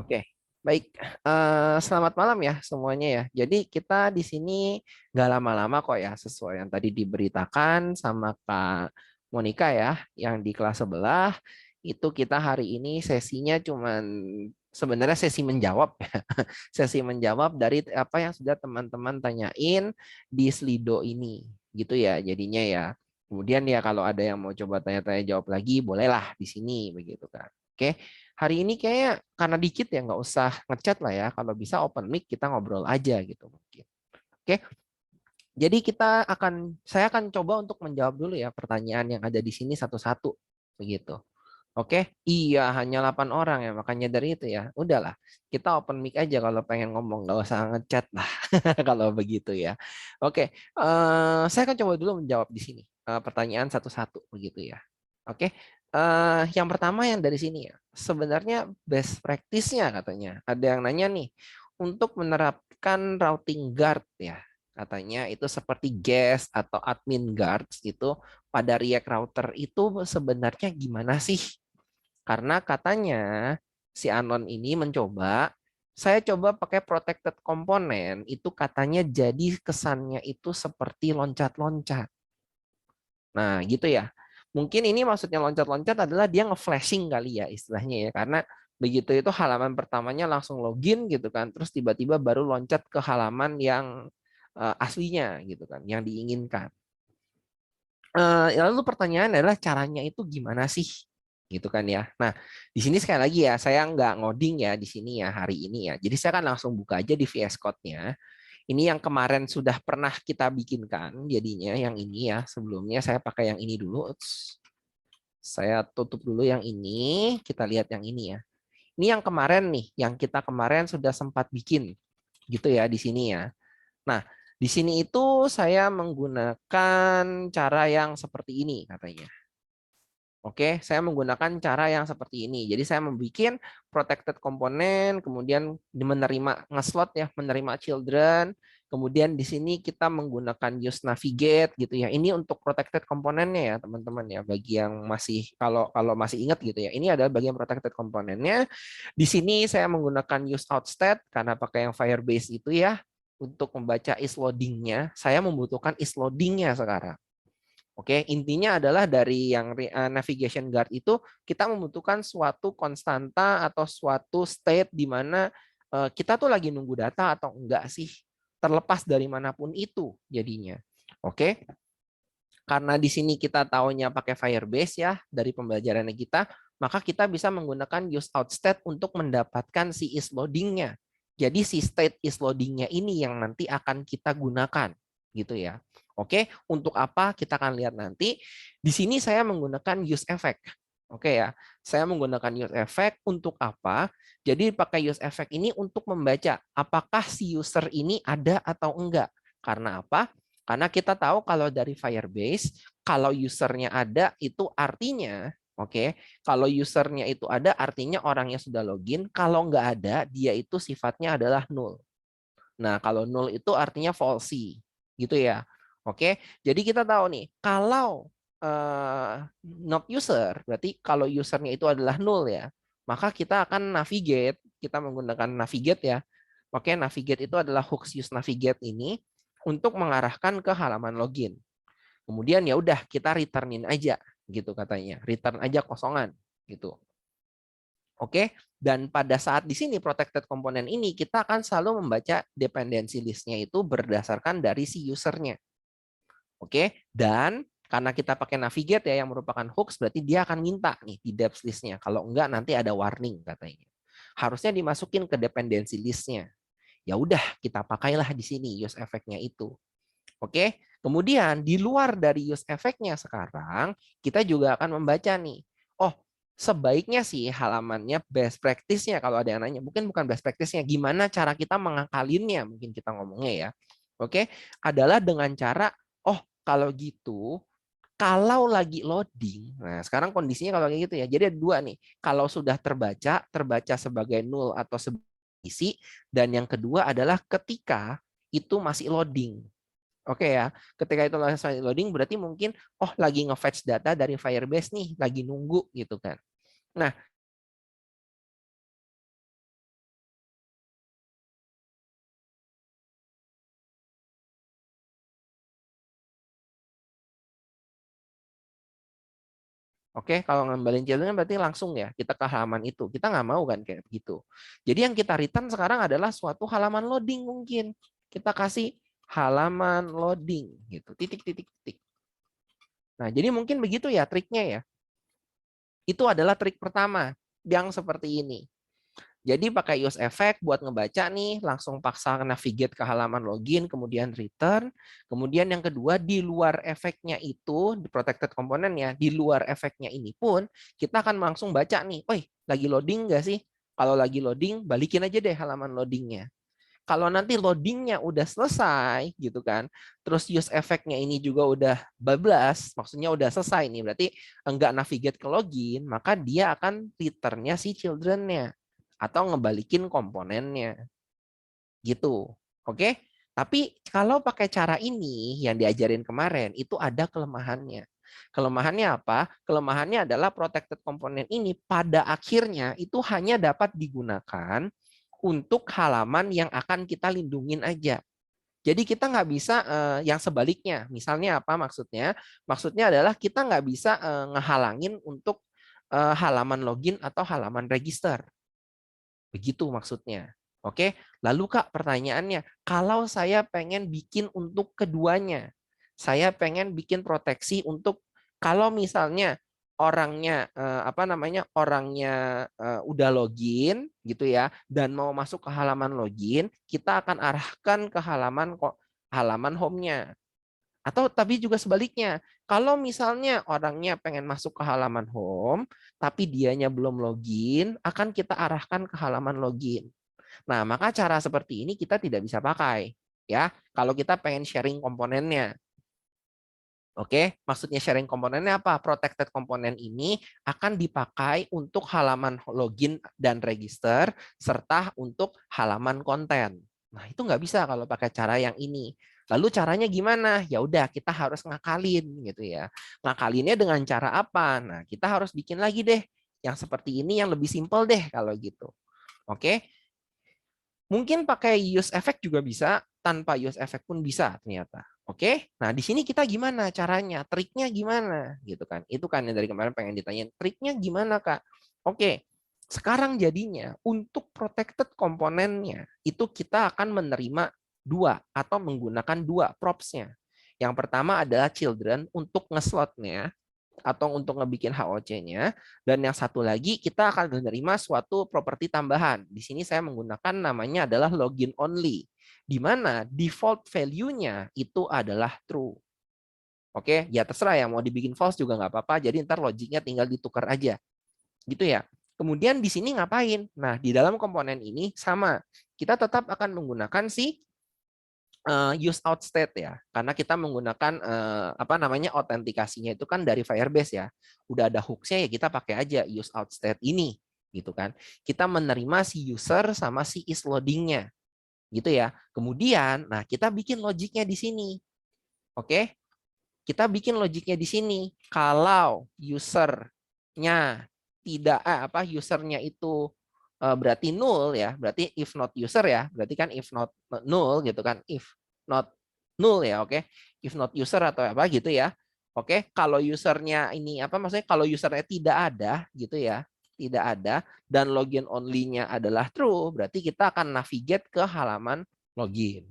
Oke, baik. Selamat malam ya semuanya ya. Jadi kita di sini nggak lama-lama kok ya, sesuai yang tadi diberitakan sama Kak Monica ya, yang di kelas sebelah. Itu kita hari ini sesinya cuman sebenarnya sesi menjawab ya. Sesi menjawab dari apa yang sudah teman-teman tanyain di Slido ini. Gitu ya jadinya ya. Kemudian ya kalau ada yang mau coba tanya-tanya jawab lagi, bolehlah di sini begitu kan. Oke. Hari ini kayaknya karena dikit ya nggak usah ngechat lah ya. Kalau bisa open mic kita ngobrol aja gitu mungkin. Oke, jadi saya akan coba untuk menjawab dulu ya pertanyaan yang ada di sini satu-satu begitu. Oke, iya hanya 8 orang ya makanya dari itu ya. Udahlah, kita open mic aja kalau pengen ngomong nggak usah ngechat lah kalau begitu ya. Oke, saya akan coba dulu menjawab di sini pertanyaan satu-satu begitu ya. Oke, yang pertama yang dari sini ya. Sebenarnya best practice-nya katanya. Ada yang nanya nih, untuk menerapkan routing guard ya. Katanya itu seperti guest atau admin guards itu pada React Router itu sebenarnya gimana sih? Karena katanya si Anon ini mencoba, saya coba pakai protected component, itu katanya jadi kesannya itu seperti loncat-loncat. Nah, gitu ya. Mungkin ini maksudnya loncat-loncat adalah dia nge-flashing kali ya istilahnya ya. Karena begitu itu halaman pertamanya langsung login gitu kan. Terus tiba-tiba baru loncat ke halaman yang aslinya gitu kan, yang diinginkan. Lalu pertanyaan adalah caranya itu gimana sih? Gitu kan ya. Nah, di sini sekali lagi ya, saya nggak ngoding ya di sini ya hari ini ya. Jadi saya akan langsung buka aja di VS Code-nya. Ini yang kemarin sudah pernah kita bikinkan, jadinya yang ini ya. Sebelumnya saya pakai yang ini dulu. Saya tutup dulu yang ini, kita lihat yang ini ya. Ini yang kemarin nih, yang kita kemarin sudah sempat bikin, gitu ya di sini ya. Nah, di sini itu saya menggunakan cara yang seperti ini katanya. Oke, saya menggunakan cara yang seperti ini. Jadi saya membuat protected komponen, kemudian menerima ngeslot ya, menerima children. Kemudian di sini kita menggunakan use navigate gitu ya. Ini untuk protected komponennya ya, teman-teman ya. Bagi yang masih kalau kalau masih ingat gitu ya. Ini adalah bagian protected komponennya. Di sini saya menggunakan use outstate karena pakai yang Firebase itu ya. Untuk membaca is loading-nya, saya membutuhkan is loading-nya sekarang. Oke, intinya adalah dari yang navigation guard itu kita membutuhkan suatu konstanta atau suatu state di mana kita tuh lagi nunggu data atau enggak sih, terlepas dari manapun itu jadinya. Oke, karena di sini kita taunya pakai Firebase ya dari pembelajarannya kita, maka kita bisa menggunakan use out state untuk mendapatkan si is loading-nya. Jadi si state is loading-nya ini yang nanti akan kita gunakan gitu ya. Oke, untuk apa kita akan lihat nanti. Di sini saya menggunakan use effect. Oke ya, saya menggunakan use effect untuk apa? Jadi pakai use effect ini untuk membaca apakah si user ini ada atau enggak. Karena apa? Karena kita tahu kalau dari Firebase, kalau usernya ada itu artinya, oke, kalau usernya itu ada artinya orangnya sudah login. Kalau nggak ada, dia itu sifatnya adalah null. Nah, kalau null itu artinya falsy, gitu ya. Oke, jadi kita tahu nih, kalau not user, berarti kalau usernya itu adalah null ya, maka kita akan navigate, kita menggunakan navigate ya. Oke, navigate itu adalah hooks use navigate ini untuk mengarahkan ke halaman login. Kemudian ya udah kita returnin aja gitu katanya, return aja kosongan gitu. Oke, dan pada saat di sini protected component ini kita akan selalu membaca dependency list-nya itu berdasarkan dari si usernya. Oke, dan karena kita pakai navigate ya yang merupakan hooks berarti dia akan minta nih di depth list-nya. Kalau enggak nanti ada warning katanya. Harusnya dimasukin ke dependency list-nya. Ya udah kita pakailah di sini use effect-nya itu. Oke, kemudian di luar dari use effect-nya sekarang, kita juga akan membaca nih, oh sebaiknya sih halamannya best practice-nya kalau ada yang nanya, mungkin bukan best practice-nya, gimana cara kita mengakalinnya, mungkin kita ngomongnya ya. Oke, adalah dengan cara, oh kalau gitu, kalau lagi loading, nah sekarang kondisinya kalau kayak gitu ya, jadi ada dua nih, kalau sudah terbaca sebagai null atau sebagai isi, dan yang kedua adalah ketika itu masih loading. Oke ya, ketika itu selesai loading berarti mungkin oh lagi nge-fetch data dari Firebase nih, lagi nunggu gitu kan. Nah, Oke, kalau ngembalin children berarti langsung ya kita ke halaman itu. Kita nggak mau kan kayak begitu. Jadi yang kita return sekarang adalah suatu halaman loading mungkin. Kita kasih halaman loading gitu. Titik titik titik. Nah, jadi mungkin begitu ya triknya ya. Itu adalah trik pertama yang seperti ini. Jadi pakai use effect buat ngebaca nih, langsung paksa navigate ke halaman login, kemudian return. Kemudian yang kedua, di luar efeknya itu, di protected component ya, di luar efeknya ini pun, kita akan langsung baca nih, woi, lagi loading nggak sih? Kalau lagi loading, balikin aja deh halaman loadingnya. Kalau nanti loadingnya udah selesai gitu kan, terus use effect-nya ini juga udah bablas, maksudnya udah selesai nih, berarti enggak navigate ke login, maka dia akan return-nya si children-nya atau ngebalikin komponennya gitu. Oke? Tapi kalau pakai cara ini yang diajarin kemarin itu ada kelemahannya. Kelemahannya apa? Kelemahannya adalah protected component ini pada akhirnya itu hanya dapat digunakan untuk halaman yang akan kita lindungin aja. Jadi kita nggak bisa yang sebaliknya. Misalnya apa maksudnya? Maksudnya adalah kita nggak bisa ngehalangin untuk halaman login atau halaman register. Begitu maksudnya. Oke, lalu Kak pertanyaannya, kalau saya pengen bikin untuk keduanya, saya pengen bikin proteksi untuk kalau misalnya orangnya udah login gitu ya dan mau masuk ke halaman login, kita akan arahkan ke halaman home-nya. Atau tapi juga sebaliknya, kalau misalnya orangnya pengen masuk ke halaman home, tapi dianya belum login, akan kita arahkan ke halaman login. Nah, maka cara seperti ini kita tidak bisa pakai. Ya, kalau kita pengen sharing komponennya. Oke, maksudnya sharing komponennya apa? Protected komponen ini akan dipakai untuk halaman login dan register, serta untuk halaman konten. Nah, itu nggak bisa kalau pakai cara yang ini. Lalu caranya gimana? Ya udah, kita harus ngakalin gitu ya. Ngakalinnya dengan cara apa? Nah, kita harus bikin lagi deh yang seperti ini yang lebih simpel deh kalau gitu. Oke, mungkin pakai use effect juga bisa, tanpa use effect pun bisa ternyata. Oke, nah di sini kita gimana caranya, triknya gimana, gitu kan? Itu kan yang dari kemarin pengen ditanyain, triknya gimana Kak? Oke, sekarang jadinya untuk protected komponennya itu kita akan menerima dua atau menggunakan dua props-nya. Yang pertama adalah children untuk ngeslotnya atau untuk ngebikin HOC-nya. Dan yang satu lagi, kita akan menerima suatu properti tambahan. Di sini saya menggunakan namanya adalah login only, di mana default value-nya itu adalah true. Oke, ya terserah ya, mau dibikin false juga nggak apa-apa, jadi ntar logiknya tinggal ditukar aja. Gitu ya. Kemudian di sini ngapain? Nah, di dalam komponen ini sama. Kita tetap akan menggunakan si use out state ya, karena kita menggunakan autentikasinya itu kan dari Firebase ya, udah ada hooks-nya ya kita pakai aja use out state ini gitu kan. Kita menerima si user sama si is loading-nya gitu ya. Kemudian, nah kita bikin logiknya di sini, oke? Kita bikin logiknya di sini. Kalau usernya tidak usernya itu berarti null ya, berarti if not user ya, berarti kan if not null gitu kan, if not null ya, oke, if not user atau apa gitu ya, oke, kalau usernya ini maksudnya kalau usernya tidak ada gitu ya, tidak ada dan login only-nya adalah true, berarti kita akan navigate ke halaman login.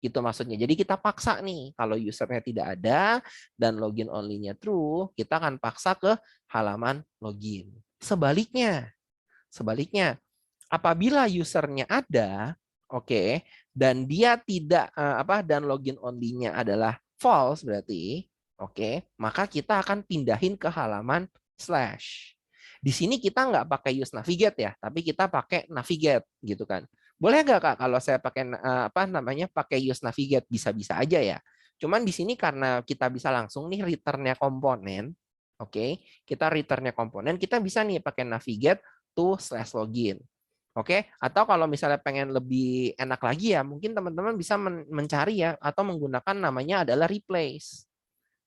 Gitu maksudnya. Jadi kita paksa nih, kalau usernya tidak ada dan login only-nya true, kita akan paksa ke halaman login. Sebaliknya, apabila usernya ada, oke, dan dia tidak dan login only-nya adalah false berarti, oke, maka kita akan pindahin ke halaman slash. Di sini kita nggak pakai use navigate ya, tapi kita pakai navigate gitu kan. Boleh nggak Kak kalau saya pakai pakai use navigate, bisa-bisa aja ya. Cuman di sini karena kita bisa langsung nih return-nya komponen, oke, kita return-nya komponen, kita bisa nih pakai navigate to slash login. Oke, atau kalau misalnya pengen lebih enak lagi ya, mungkin teman-teman bisa mencari ya atau menggunakan namanya adalah replace.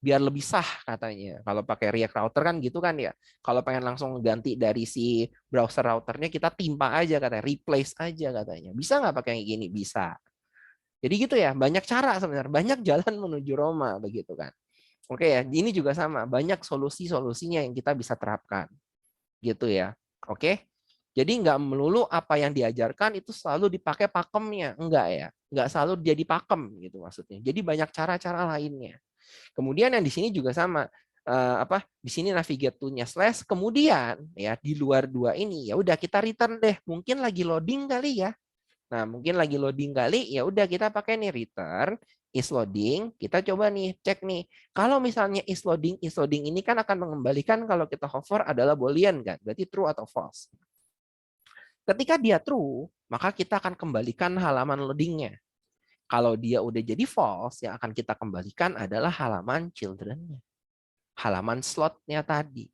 Biar lebih sah katanya. Kalau pakai React Router kan gitu kan ya. Kalau pengen langsung ganti dari si browser routernya, kita timpa aja katanya, replace aja katanya. Bisa nggak pakai yang gini? Bisa. Jadi gitu ya, banyak cara sebenarnya, banyak jalan menuju Roma begitu kan. Oke ya, ini juga sama, banyak solusi-solusinya yang kita bisa terapkan, gitu ya. Oke, jadi nggak melulu apa yang diajarkan itu selalu dipakai pakemnya, enggak ya, nggak selalu jadi pakem gitu maksudnya. Jadi banyak cara-cara lainnya. Kemudian yang di sini juga sama, di sini navigate to-nya slash, kemudian ya di luar dua ini ya udah kita return deh, mungkin lagi loading kali ya. Nah, mungkin lagi loading kali, ya udah kita pakai nih return is loading. Kita coba nih cek nih. Kalau misalnya is loading ini kan akan mengembalikan kalau kita hover adalah boolean kan, berarti true atau false. Ketika dia true, maka kita akan kembalikan halaman loadingnya. Kalau dia udah jadi false, yang akan kita kembalikan adalah halaman children-nya. Halaman slot-nya tadi.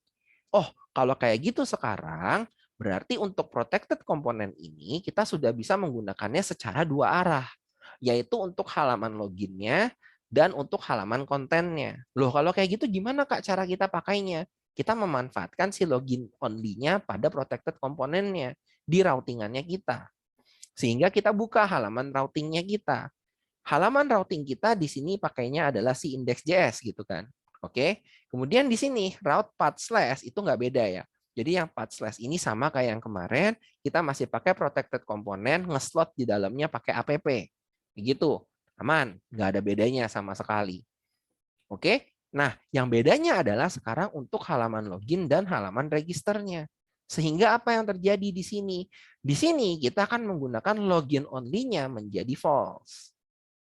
Oh, kalau kayak gitu sekarang, berarti untuk protected component ini kita sudah bisa menggunakannya secara dua arah, yaitu untuk halaman loginnya dan untuk halaman kontennya. Loh, kalau kayak gitu gimana Kak cara kita pakainya? Kita memanfaatkan si login only-nya pada protected komponennya di routingannya kita. Sehingga kita buka halaman routingnya kita. Halaman routing kita di sini pakainya adalah si index.js gitu kan. Oke. Kemudian di sini route path slash itu nggak beda ya. Jadi yang path slash ini sama kayak yang kemarin, kita masih pakai protected component, ngeslot di dalamnya pakai app. Begitu. Aman, nggak ada bedanya sama sekali. Oke. Nah, yang bedanya adalah sekarang untuk halaman login dan halaman registernya. Sehingga apa yang terjadi di sini? Di sini kita akan menggunakan login only-nya menjadi false.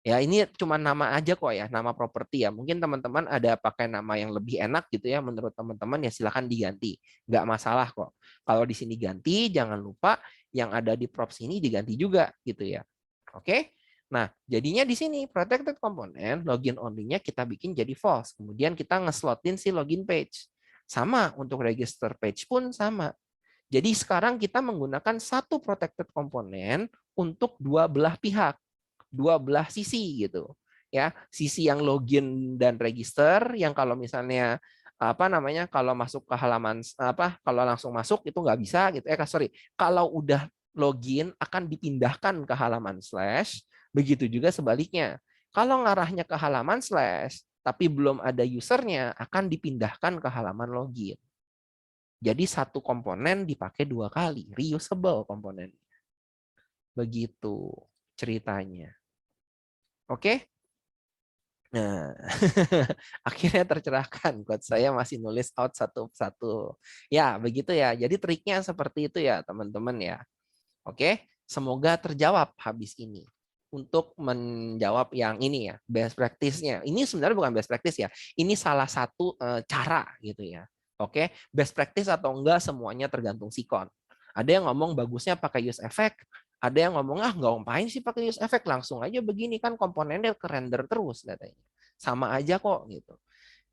Ya, ini cuma nama aja kok ya, nama properti ya. Mungkin teman-teman ada pakai nama yang lebih enak gitu ya menurut teman-teman, ya silakan diganti. Nggak masalah kok. Kalau di sini ganti, jangan lupa yang ada di props ini diganti juga gitu ya. Oke? Nah, jadinya di sini protected component login only-nya kita bikin jadi false. Kemudian kita nge-slotin si login page. Sama untuk register page pun sama. Jadi sekarang kita menggunakan satu protected component untuk dua belah pihak, dua belah sisi gitu ya, sisi yang login dan register yang kalau misalnya kalau masuk ke halaman kalau langsung masuk itu nggak bisa gitu kalau udah login akan dipindahkan ke halaman slash, begitu juga sebaliknya kalau ngarahnya ke halaman slash tapi belum ada usernya akan dipindahkan ke halaman login. Jadi satu komponen dipakai dua kali, reusable komponen. Begitu ceritanya. Oke? Nah, akhirnya tercerahkan. Quote saya masih nulis out satu-satu. Ya, begitu ya. Jadi triknya seperti itu ya, teman-teman ya. Oke, semoga terjawab habis ini. Untuk menjawab yang ini ya, best practice-nya. Ini sebenarnya bukan best practice ya. Ini salah satu cara gitu ya. Oke, best practice atau enggak semuanya tergantung sikon. Ada yang ngomong bagusnya pakai use effect, ada yang ngomong nggak ngapain sih pakai use effect, langsung aja begini kan komponennya ke render terus katanya. Sama aja kok gitu.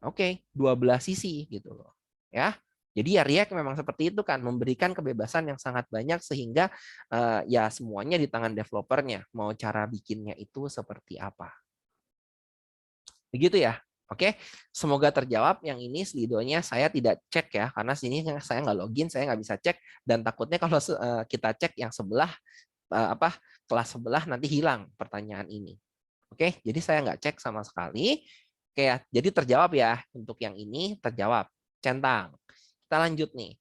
Oke, dua belah sisi gitu loh. Ya. Jadi ya React memang seperti itu kan, memberikan kebebasan yang sangat banyak sehingga ya semuanya di tangan developernya, mau cara bikinnya itu seperti apa. Begitu ya. Oke, semoga terjawab. Yang ini Slido-nya saya tidak cek ya, karena sini saya nggak login, saya nggak bisa cek, dan takutnya kalau kita cek yang sebelah kelas sebelah nanti hilang pertanyaan ini. Oke, jadi saya nggak cek sama sekali. Oke, jadi terjawab ya untuk yang ini terjawab. Centang. Kita lanjut nih.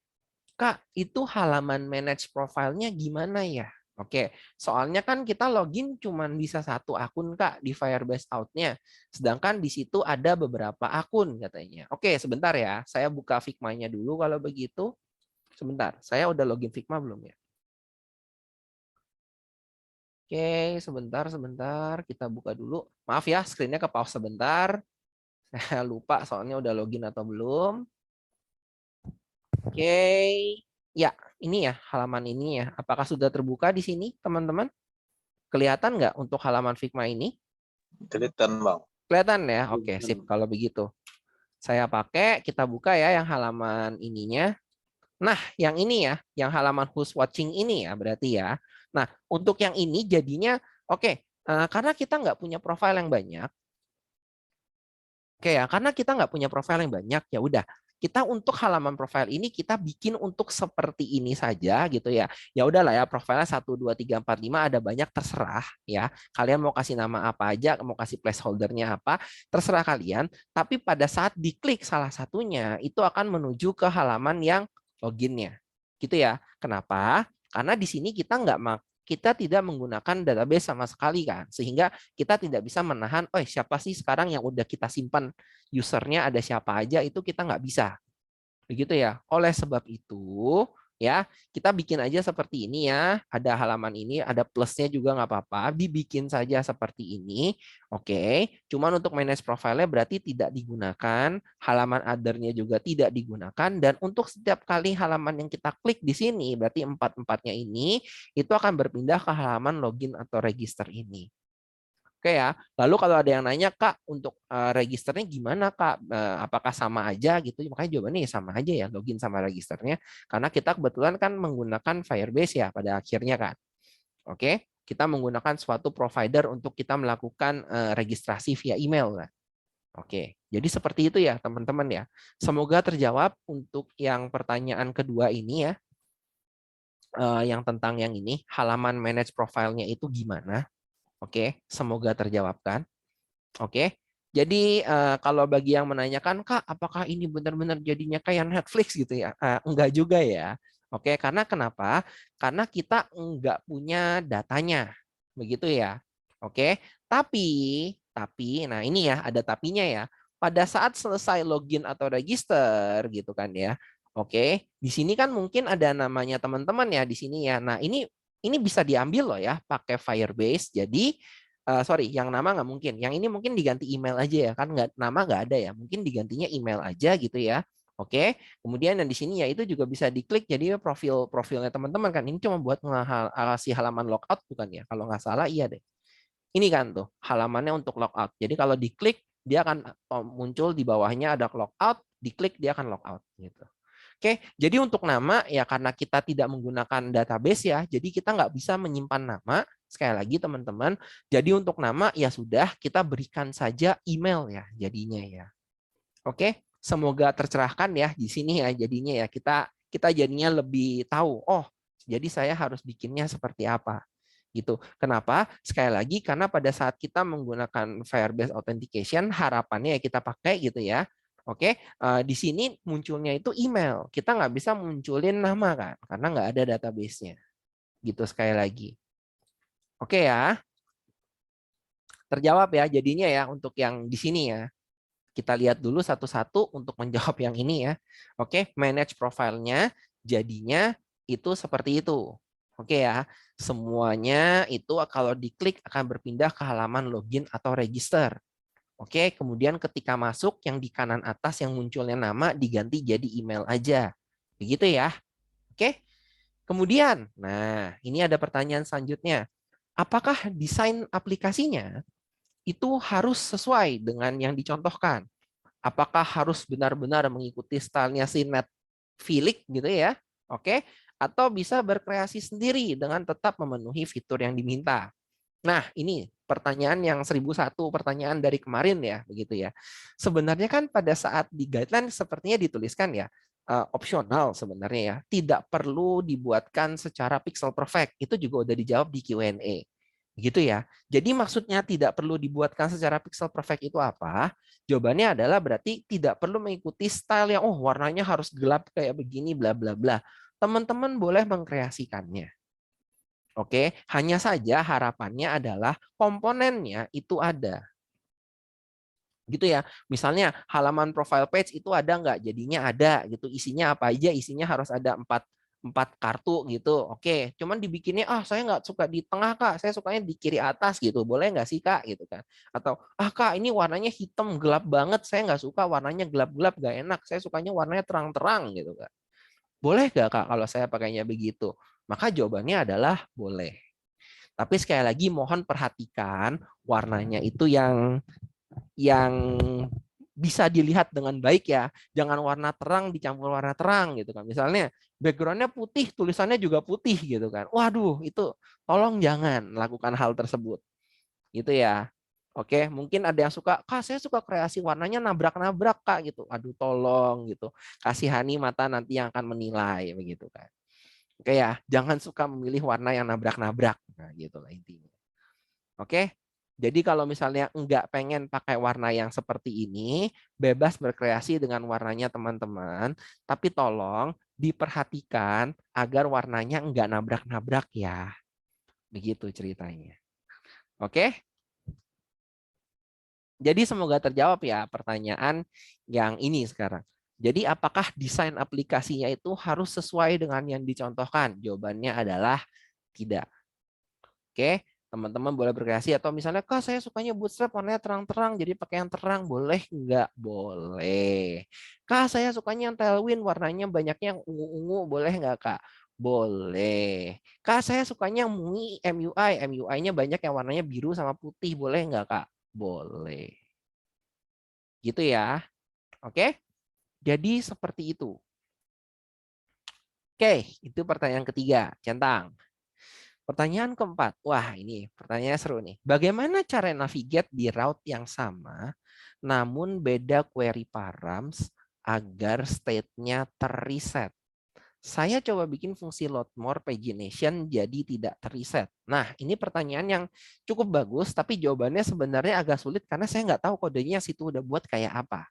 Kak, itu halaman manage profile-nya gimana ya? Oke, soalnya kan kita login cuma bisa satu akun Kak di Firebase Out-nya. Sedangkan di situ ada beberapa akun katanya. Oke, sebentar ya. Saya buka Figma-nya dulu kalau begitu. Sebentar, saya udah login Figma belum ya? Oke, sebentar. Kita buka dulu. Maaf ya, screen-nya ke pause sebentar. Saya lupa soalnya udah login atau belum. Oke. Ya, ini ya halaman ini ya. Apakah sudah terbuka di sini, teman-teman? Kelihatan nggak untuk halaman Figma ini? Kelihatan, Bang. Kelihatan ya? Oke, sip. Kalau begitu. Saya pakai, kita buka ya yang halaman ininya. Nah, yang ini ya, yang halaman who's watching ini ya, berarti ya. Nah, untuk yang ini jadinya, oke, karena kita nggak punya profil yang banyak, oke ya, karena kita nggak punya profil yang banyak, ya udah, kita untuk halaman profil ini kita bikin untuk seperti ini saja gitu ya. Ya udahlah ya, profilnya 1 2 3 4 5 ada banyak, terserah ya. Kalian mau kasih nama apa aja, mau kasih placeholder-nya apa, terserah kalian. Tapi pada saat diklik salah satunya itu akan menuju ke halaman yang loginnya. Gitu ya. Kenapa? Karena di sini kita tidak menggunakan database sama sekali kan, sehingga kita tidak bisa menahan, oh siapa sih sekarang yang udah kita simpan usernya ada siapa aja, itu kita nggak bisa. Begitu ya. Oleh sebab itu, ya kita bikin aja seperti ini ya. Ada halaman ini, ada plusnya juga nggak apa-apa. Dibikin saja seperti ini. Oke. Cuman untuk manage profile-nya berarti tidak digunakan. Halaman other-nya juga tidak digunakan. Dan untuk setiap kali halaman yang kita klik di sini, berarti empat-empatnya ini, itu akan berpindah ke halaman login atau register ini. Oke ya. Lalu kalau ada yang nanya, Kak, untuk registernya gimana, Kak? Apakah sama aja gitu? Makanya jawabannya ya sama aja ya, login sama registernya. Karena kita kebetulan kan menggunakan Firebase ya pada akhirnya kan. Oke, kita menggunakan suatu provider untuk kita melakukan registrasi via email kan. Oke, jadi seperti itu ya teman-teman ya. Semoga terjawab untuk yang pertanyaan kedua ini ya. Yang tentang yang ini, halaman manage profile-nya itu gimana? Oke, semoga terjawabkan. Oke, jadi kalau bagi yang menanyakan, Kak, apakah ini benar-benar jadinya kayak Netflix gitu ya? Enggak juga ya. Oke, karena kenapa? Karena kita enggak punya datanya, begitu ya. Oke, nah ini ya ada tapinya ya. Pada saat selesai login atau register gitu kan ya. Oke, di sini kan mungkin ada namanya teman-teman ya di sini ya. Nah ini bisa diambil loh ya pakai Firebase. Jadi sorry, yang nama nggak mungkin. Yang ini mungkin diganti email aja ya, kan nama nggak ada ya. Mungkin digantinya email aja gitu ya. Oke, kemudian yang di sini ya itu juga bisa diklik jadi profilnya teman-teman kan. Ini cuma buat ngasih halaman logout bukan ya? Kalau nggak salah iya deh. Ini kan tuh halamannya untuk logout. Jadi kalau diklik dia akan muncul di bawahnya ada logout, diklik dia akan logout gitu. Oke, jadi untuk nama ya karena kita tidak menggunakan database ya, jadi kita nggak bisa menyimpan nama. Sekali lagi teman-teman, jadi untuk nama ya sudah kita berikan saja email ya jadinya ya. Oke, semoga tercerahkan ya di sini ya jadinya ya kita jadinya lebih tahu. Oh, jadi saya harus bikinnya seperti apa gitu. Kenapa? Sekali lagi karena pada saat kita menggunakan Firebase Authentication harapannya ya kita pakai gitu ya. Oke, di sini munculnya itu email. Kita nggak bisa munculin nama kan, karena nggak ada database-nya. Gitu sekali lagi. Oke ya, terjawab ya jadinya ya untuk yang di sini ya. Kita lihat dulu satu-satu untuk menjawab yang ini ya. Oke, manage profilnya jadinya itu seperti itu. Oke ya, semuanya itu kalau diklik akan berpindah ke halaman login atau register. Oke, kemudian ketika masuk yang di kanan atas yang munculnya nama diganti jadi email aja. Begitu ya. Oke. Kemudian, nah ini ada pertanyaan selanjutnya. Apakah desain aplikasinya itu harus sesuai dengan yang dicontohkan? Apakah harus benar-benar mengikuti stylenya si Netflix gitu ya? Oke, atau bisa berkreasi sendiri dengan tetap memenuhi fitur yang diminta. Nah, ini pertanyaan yang 1001 pertanyaan dari kemarin ya, begitu ya. Sebenarnya kan pada saat di guideline sepertinya dituliskan ya, opsional sebenarnya ya, tidak perlu dibuatkan secara pixel perfect. Itu juga udah dijawab di Q&A. Gitu ya. Jadi maksudnya tidak perlu dibuatkan secara pixel perfect itu apa? Jawabannya adalah berarti tidak perlu mengikuti style yang warnanya harus gelap kayak begini bla bla bla. Teman-teman boleh mengkreasikannya. Oke, hanya saja harapannya adalah komponennya itu ada. Gitu ya. Misalnya halaman profile page itu ada nggak? Jadinya ada gitu. Isinya apa aja? Isinya harus ada empat kartu gitu. Oke, cuman dibikinnya saya nggak suka di tengah Kak, saya sukanya di kiri atas gitu. Boleh nggak sih Kak gitu kan? Atau Kak ini warnanya hitam gelap banget, saya nggak suka warnanya gelap-gelap nggak enak. Saya sukanya warnanya terang-terang gitu kan. Boleh nggak Kak kalau saya pakainya begitu? Maka jawabannya adalah boleh. Tapi sekali lagi mohon perhatikan warnanya itu yang bisa dilihat dengan baik ya. Jangan warna terang dicampur warna terang gitu kan. Misalnya backgroundnya putih, tulisannya juga putih gitu kan. Waduh, itu tolong jangan lakukan hal tersebut. Gitu ya. Oke, mungkin ada yang suka, Kak, saya suka kreasi warnanya nabrak-nabrak, Kak, gitu. Aduh, tolong gitu. Kasihani mata nanti yang akan menilai begitu kan. Oke ya, jangan suka memilih warna yang nabrak-nabrak. Nah, gitulah intinya. Oke. Jadi kalau misalnya enggak pengen pakai warna yang seperti ini, bebas berkreasi dengan warnanya teman-teman, tapi tolong diperhatikan agar warnanya enggak nabrak-nabrak ya. Begitu ceritanya. Oke? Jadi semoga terjawab ya pertanyaan yang ini sekarang. Jadi apakah desain aplikasinya itu harus sesuai dengan yang dicontohkan? Jawabannya adalah tidak. Oke, teman-teman boleh berkreasi atau misalnya, Kak, saya sukanya bootstrap warnanya terang-terang, jadi pakai yang terang, boleh nggak? Boleh. Kak, saya sukanya yang tailwind, warnanya banyaknya yang ungu-ungu, boleh nggak, Kak? Boleh. Kak, saya sukanya yang MUI, MUI-nya banyak yang warnanya biru sama putih, boleh nggak, Kak? Boleh. Gitu ya. Oke, jadi seperti itu. Oke, itu pertanyaan ketiga, centang. Pertanyaan keempat, wah ini pertanyaannya seru nih. Bagaimana cara navigate di route yang sama, namun beda query params agar state-nya terreset? Saya coba bikin fungsi load more pagination jadi tidak terreset. Nah, ini pertanyaan yang cukup bagus, tapi jawabannya sebenarnya agak sulit karena saya nggak tahu kodenya situ udah buat kayak apa.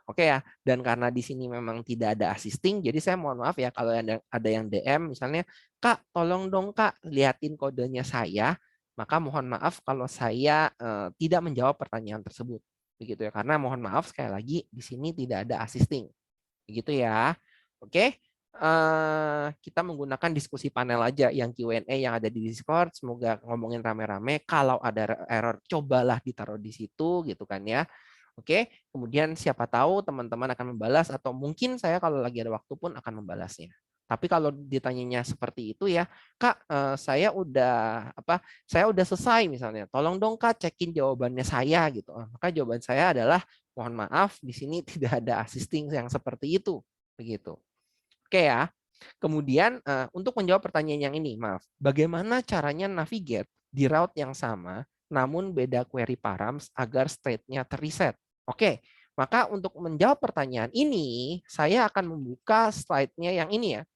Oke ya, dan karena di sini memang tidak ada assisting, jadi saya mohon maaf ya kalau ada yang DM misalnya, Kak, tolong dong Kak liatin kodenya saya, maka mohon maaf kalau saya tidak menjawab pertanyaan tersebut. Begitu ya, karena mohon maaf sekali lagi di sini tidak ada assisting. Begitu ya. Oke. Kita menggunakan diskusi panel aja yang Q&A yang ada di Discord, semoga ngomongin rame-rame. Kalau ada error cobalah ditaruh di situ gitu kan ya. Oke, kemudian siapa tahu teman-teman akan membalas atau mungkin saya kalau lagi ada waktu pun akan membalasnya. Tapi kalau ditanyanya seperti itu ya, Kak, saya udah Saya udah selesai misalnya. Tolong dong Kak cekin jawabannya saya gitu. Maka jawaban saya adalah mohon maaf di sini tidak ada assisting yang seperti itu begitu. Oke ya. Kemudian untuk menjawab pertanyaan yang ini, maaf. Bagaimana caranya navigate di route yang sama namun beda query params agar state-nya terreset? Oke, maka untuk menjawab pertanyaan ini, saya akan membuka slide-nya yang ini ya.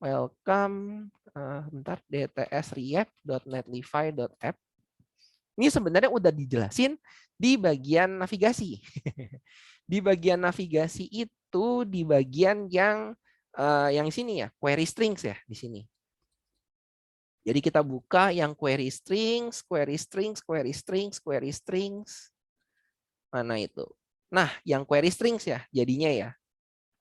Welcome, bentar, dtsreact.netlify.app. Ini sebenarnya udah dijelasin di bagian navigasi. Di bagian navigasi itu di bagian yang sini ya, query strings ya di sini. Jadi kita buka yang query strings, query strings, query strings, query strings. Mana itu? Nah, yang query strings ya jadinya ya.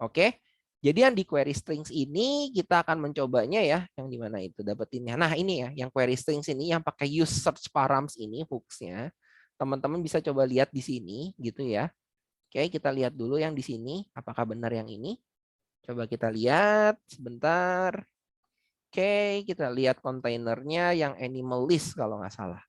Oke. Jadi yang di query strings ini kita akan mencobanya ya, yang di mana itu dapetinnya. Nah, ini ya, yang query strings ini yang pakai use search params ini hooks-nya. Teman-teman bisa coba lihat di sini gitu ya. Oke, kita lihat dulu yang di sini apakah benar yang ini. Coba kita lihat sebentar. Oke, kita lihat kontainernya yang animal list kalau nggak salah.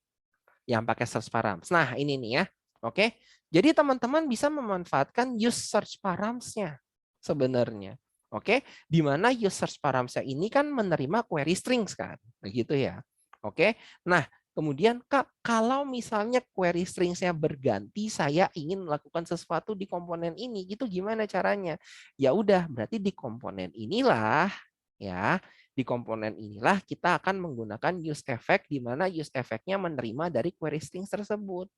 Yang pakai search params. Nah, ini nih ya. Oke. Jadi teman-teman bisa memanfaatkan use search params-nya sebenarnya. Oke, di mana use search params-nya ini kan menerima query strings kan. Begitu ya. Oke. Nah, kemudian Kak, kalau misalnya query strings-nya berganti, saya ingin melakukan sesuatu di komponen ini, gitu gimana caranya? Ya udah, berarti di komponen inilah ya, di komponen inilah kita akan menggunakan use effect di mana use effect-nya menerima dari query strings tersebut.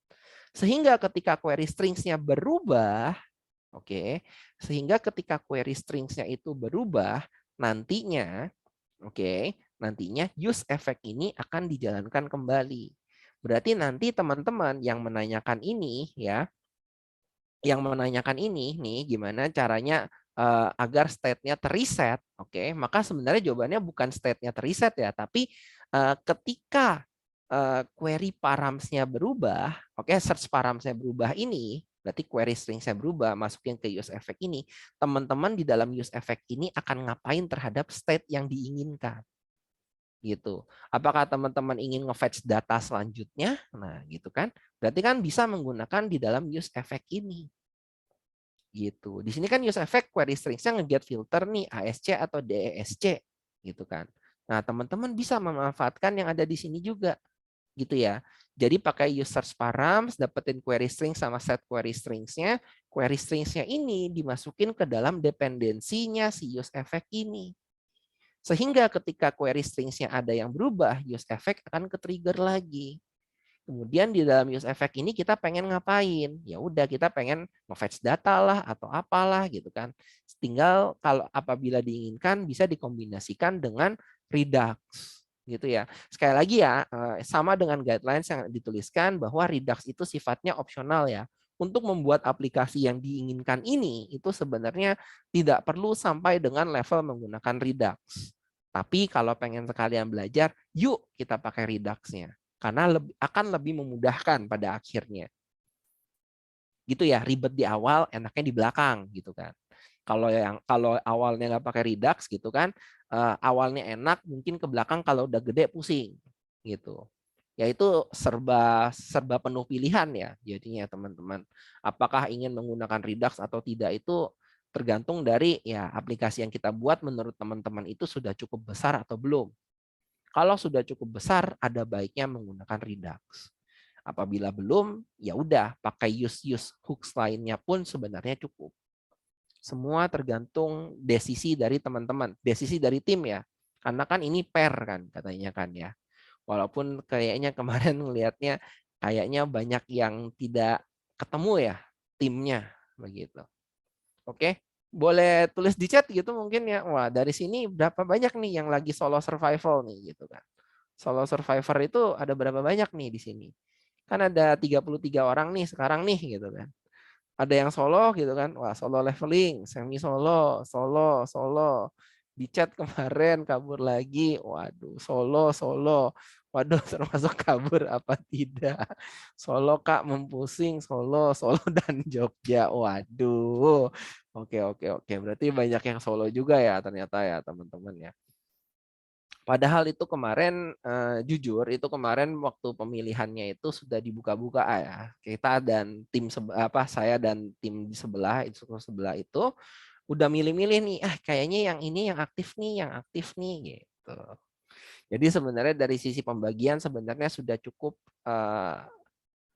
Sehingga ketika query strings-nya berubah, oke, sehingga ketika query strings-nya itu berubah, nantinya, oke, nantinya use effect ini akan dijalankan kembali. Berarti nanti teman-teman yang menanyakan ini ya, yang menanyakan ini nih gimana caranya agar state-nya terreset, oke, maka sebenarnya jawabannya bukan state-nya terreset ya, tapi ketika query params-nya berubah, oke, search params-nya berubah ini, berarti query string-nya berubah, masukin ke use effect ini, teman-teman di dalam use effect ini akan ngapain terhadap state yang diinginkan. Gitu. Apakah teman-teman ingin nge-fetch data selanjutnya? Nah, gitu kan. Berarti kan bisa menggunakan di dalam use effect ini. Gitu. Di sini kan use effect query strings-nya nge-get filter nih ASC atau DESC gitu kan. Nah, teman-teman bisa memanfaatkan yang ada di sini juga gitu ya. Jadi pakai use search params, dapetin query string sama set query stringsnya. Query stringsnya ini dimasukin ke dalam dependensinya si use effect ini. Sehingga ketika query stringsnya ada yang berubah, use effect akan ke-trigger lagi. Kemudian di dalam use effect ini kita pengen ngapain? Ya udah kita pengen nge-fetch data lah atau apalah gitu kan. Tinggal kalau apabila diinginkan bisa dikombinasikan dengan Redux gitu ya. Sekali lagi ya, sama dengan guidelines yang dituliskan bahwa Redux itu sifatnya opsional ya. Untuk membuat aplikasi yang diinginkan ini itu sebenarnya tidak perlu sampai dengan level menggunakan Redux. Tapi kalau pengen sekalian belajar, yuk kita pakai Redux-nya. Karena akan lebih memudahkan pada akhirnya. Gitu ya, ribet di awal, enaknya di belakang gitu kan. Kalau awalnya nggak pakai Redux gitu kan, awalnya enak, mungkin ke belakang kalau udah gede pusing gitu. Ya itu serba penuh pilihan ya jadinya teman-teman. Apakah ingin menggunakan Redux atau tidak itu tergantung dari ya aplikasi yang kita buat menurut teman-teman itu sudah cukup besar atau belum. Kalau sudah cukup besar, ada baiknya menggunakan Redux. Apabila belum, ya udah pakai use hooks lainnya pun sebenarnya cukup. Semua tergantung desisi dari teman-teman, desisi dari tim ya. Karena kan ini pair kan katanya kan ya. Walaupun kayaknya kemarin melihatnya kayaknya banyak yang tidak ketemu ya timnya begitu. Oke, boleh tulis di chat gitu mungkin ya. Wah, dari sini berapa banyak nih yang lagi solo survival nih gitu kan. Solo survivor itu ada berapa banyak nih di sini? Kan ada 33 orang nih sekarang nih gitu kan. Ada yang solo gitu kan. Wah, solo leveling, semi solo, solo, solo. Di chat kemarin kabur lagi. Waduh, solo, solo. Waduh, termasuk kabur apa tidak? Solo Kak mempusing, solo, solo dan Jogja. Waduh. Oke, oke, oke. Berarti banyak yang solo juga ya ternyata ya teman-teman ya. Padahal itu kemarin jujur itu kemarin waktu pemilihannya itu sudah dibuka-buka ya. Kita dan tim saya dan tim di sebelah itu udah milih-milih nih, kayaknya yang ini yang aktif nih gitu. Jadi sebenarnya dari sisi pembagian sebenarnya sudah cukup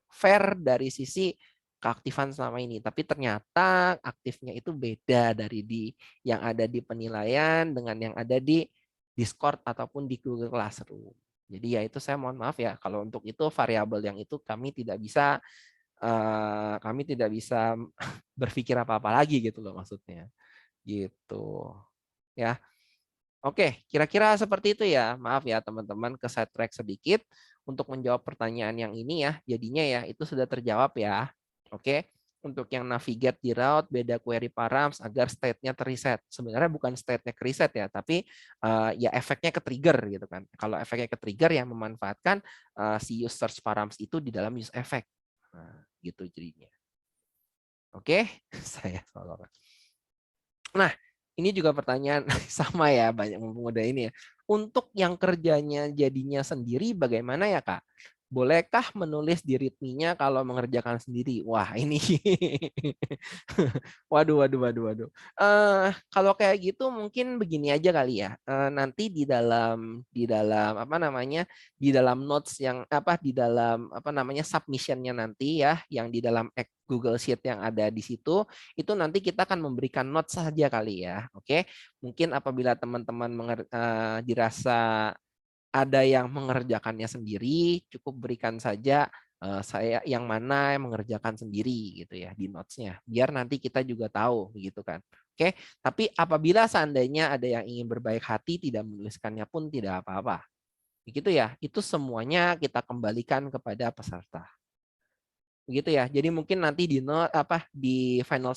fair dari sisi keaktifan selama ini. Tapi ternyata aktifnya itu beda dari yang ada di penilaian dengan yang ada di Discord ataupun di Google Classroom. Jadi ya itu saya mohon maaf ya kalau untuk itu variabel yang itu kami tidak bisa berpikir apa-apa lagi gitu loh maksudnya. Gitu. Ya. Oke, kira-kira seperti itu ya. Maaf ya teman-teman ke side track sedikit untuk menjawab pertanyaan yang ini ya. Jadinya ya itu sudah terjawab ya. Oke. Untuk yang navigate di route, beda query params agar state-nya terreset. Sebenarnya bukan state-nya reset ya, tapi ya efeknya ke trigger gitu kan. Kalau efeknya ke trigger yang memanfaatkan si use search params itu di dalam use effect. Nah, gitu jadinya. Oke, saya follow. Nah, ini juga pertanyaan sama ya, banyak mumpung udah ini ya. Untuk yang kerjanya jadinya sendiri bagaimana ya, Kak? Bolehkah menulis di readme-nya kalau mengerjakan sendiri? Wah, ini. Waduh, waduh, waduh, waduh. Kalau kayak gitu mungkin begini aja kali ya. Nanti di dalam apa namanya? Di dalam notes yang di dalam apa namanya submission-nya nanti ya, yang di dalam Google Sheet yang ada di situ, itu nanti kita akan memberikan notes saja kali ya. Oke. Mungkin apabila teman-teman dirasa ada yang mengerjakannya sendiri, cukup berikan saja saya yang mana yang mengerjakan sendiri gitu ya di notes-nya. Biar nanti kita juga tahu gitu kan. Oke, tapi apabila seandainya ada yang ingin berbaik hati tidak menuliskannya pun tidak apa-apa. Begitu ya. Itu semuanya kita kembalikan kepada peserta. Begitu ya. Jadi mungkin nanti di final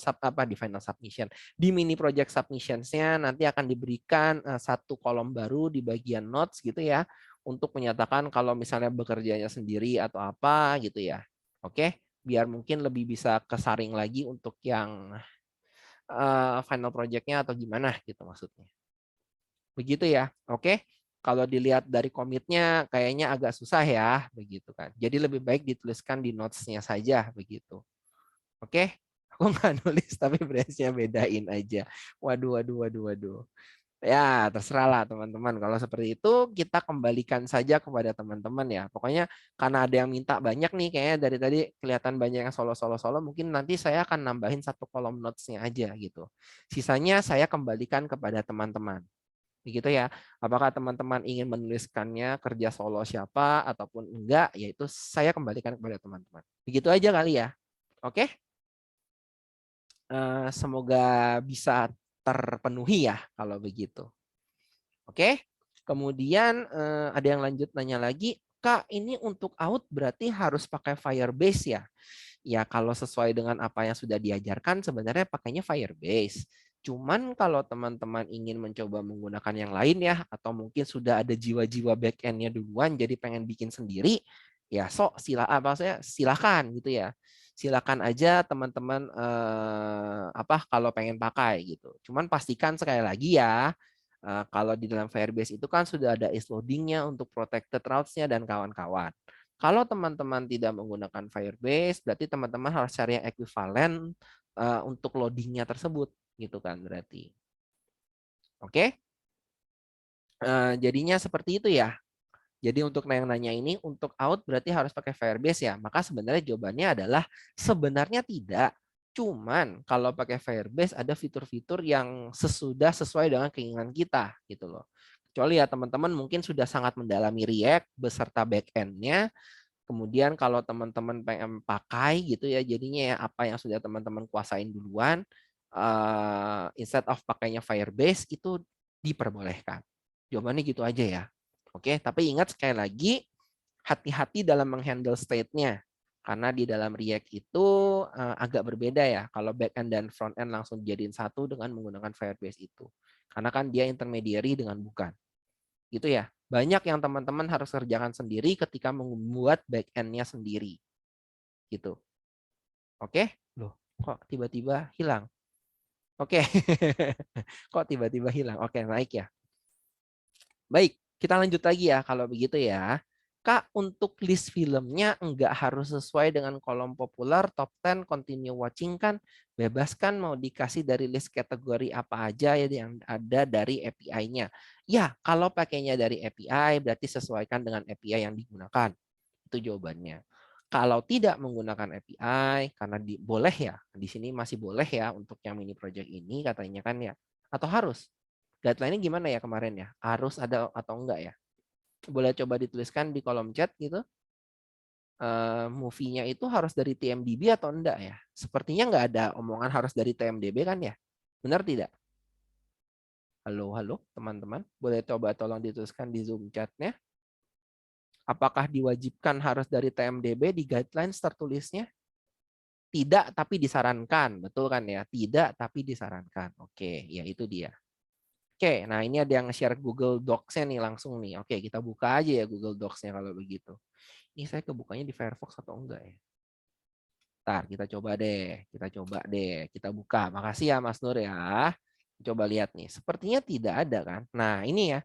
submission, di mini project submissions-nya nanti akan diberikan satu kolom baru di bagian notes gitu ya untuk menyatakan kalau misalnya bekerjanya sendiri atau apa gitu ya. Oke, biar mungkin lebih bisa kesaring lagi untuk yang final project-nya atau gimana gitu maksudnya. Begitu ya. Oke. Kalau dilihat dari komitnya kayaknya agak susah ya, begitu kan. Jadi lebih baik dituliskan di notes-nya saja begitu. Oke. Aku nggak nulis tapi branch-nya bedain aja. Waduh, waduh, waduh, waduh. Ya, terserah lah teman-teman. Kalau seperti itu kita kembalikan saja kepada teman-teman ya. Pokoknya karena ada yang minta banyak nih, kayaknya dari tadi kelihatan banyak yang solo, mungkin nanti saya akan nambahin satu kolom notes-nya aja gitu. Sisanya saya kembalikan kepada teman-teman. Begitu ya. Apakah teman-teman ingin menuliskannya kerja solo siapa ataupun enggak, yaitu saya kembalikan kepada teman-teman. Begitu aja kali ya. Oke? Semoga bisa terpenuhi ya kalau begitu. Oke. Kemudian ada yang lanjut nanya lagi, Kak, ini untuk out berarti harus pakai Firebase ya? Ya kalau sesuai dengan apa yang sudah diajarkan sebenarnya pakainya Firebase. Cuman kalau teman-teman ingin mencoba menggunakan yang lain ya, atau mungkin sudah ada jiwa-jiwa back-end-nya duluan, jadi pengen bikin sendiri, ya sok silakan gitu ya. Silakan aja teman-teman kalau pengen pakai gitu. Cuman pastikan sekali lagi ya, kalau di dalam Firebase itu kan sudah ada is loading-nya untuk protected routes-nya dan kawan-kawan. Kalau teman-teman tidak menggunakan Firebase, berarti teman-teman harus cari yang ekuivalen untuk loading-nya tersebut, gitu kan berarti. Oke? Jadinya seperti itu ya. Jadi untuk yang nanya ini, untuk out berarti harus pakai Firebase ya. Maka sebenarnya jawabannya adalah sebenarnya tidak. Cuman kalau pakai Firebase ada fitur-fitur yang sesuai dengan keinginan kita gitu loh. Kecuali ya teman-teman mungkin sudah sangat mendalami React beserta back-end-nya. Kemudian kalau teman-teman pengen pakai gitu ya, jadinya ya apa yang sudah teman-teman kuasain duluan, instead of pakainya Firebase itu diperbolehkan. Jawabannya gitu aja ya. Oke, tapi ingat sekali lagi, hati-hati dalam menghandle state-nya. Karena di dalam React itu agak berbeda ya. Kalau back-end dan front-end langsung dijadiin satu dengan menggunakan Firebase itu. Karena kan dia intermediary dengan bukan. Gitu ya. Banyak yang teman-teman harus kerjakan sendiri ketika membuat back-end-nya sendiri. Gitu. Oke? Loh, kok tiba-tiba hilang? Oke. Kok tiba-tiba hilang? Oke, naik ya. Baik, kita lanjut lagi ya kalau begitu ya. Kak, untuk list filmnya enggak harus sesuai dengan kolom populer, top 10, continue watching kan? Bebaskan mau dikasih dari list kategori apa aja ya yang ada dari API-nya. Ya, kalau pakainya dari API berarti sesuaikan dengan API yang digunakan. Itu jawabannya. Kalau tidak menggunakan API, karena boleh ya, di sini masih boleh ya untuk yang mini project ini katanya kan ya. Atau harus? Guideline-nya gimana ya kemarin ya? Harus ada atau enggak ya? Boleh coba dituliskan di kolom chat gitu. Movie-nya itu harus dari TMDB atau enggak ya? Sepertinya enggak ada omongan harus dari TMDB kan ya? Benar tidak? Halo, halo teman-teman. Boleh coba tolong dituliskan di Zoom chat-nya. Apakah diwajibkan harus dari TMDB di guidelines tertulisnya? Tidak, tapi disarankan. Betul kan ya? Tidak, tapi disarankan. Oke, ya itu dia. Oke, nah ini ada yang share Google Docs-nya nih langsung nih. Oke, kita buka aja ya Google Docs-nya kalau begitu. Ini saya kebukanya di Firefox atau enggak ya? Ntar kita coba deh, kita buka. Makasih ya Mas Nur ya. Coba lihat nih, sepertinya tidak ada kan. Nah ini ya,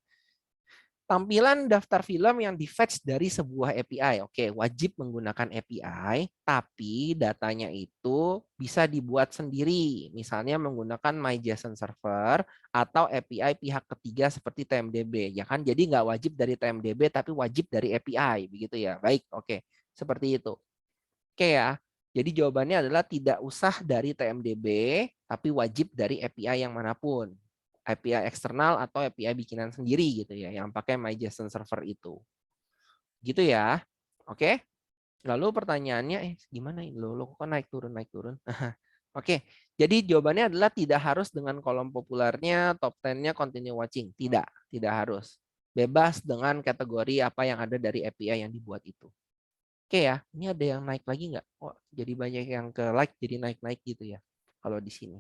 tampilan daftar film yang di-fetch dari sebuah API. Oke, wajib menggunakan API, tapi datanya itu bisa dibuat sendiri. Misalnya menggunakan MyJSON server atau API pihak ketiga seperti TMDB. Ya kan, jadi nggak wajib dari TMDB, tapi wajib dari API. Begitu ya. Baik, oke. Seperti itu. Oke ya. Jadi jawabannya adalah tidak usah dari TMDB, tapi wajib dari API yang manapun. API eksternal atau API bikinan sendiri gitu ya, yang pakai MyJSON server itu. Gitu ya. Oke. Lalu pertanyaannya, gimana ini? Lo kok naik turun? Oke, jadi jawabannya adalah tidak harus dengan kolom populernya, top 10-nya, continue watching. Tidak harus. Bebas dengan kategori apa yang ada dari API yang dibuat itu. Oke ya, ini ada yang naik lagi nggak? Oh, jadi banyak yang ke like, jadi naik-naik gitu ya. Kalau di sini.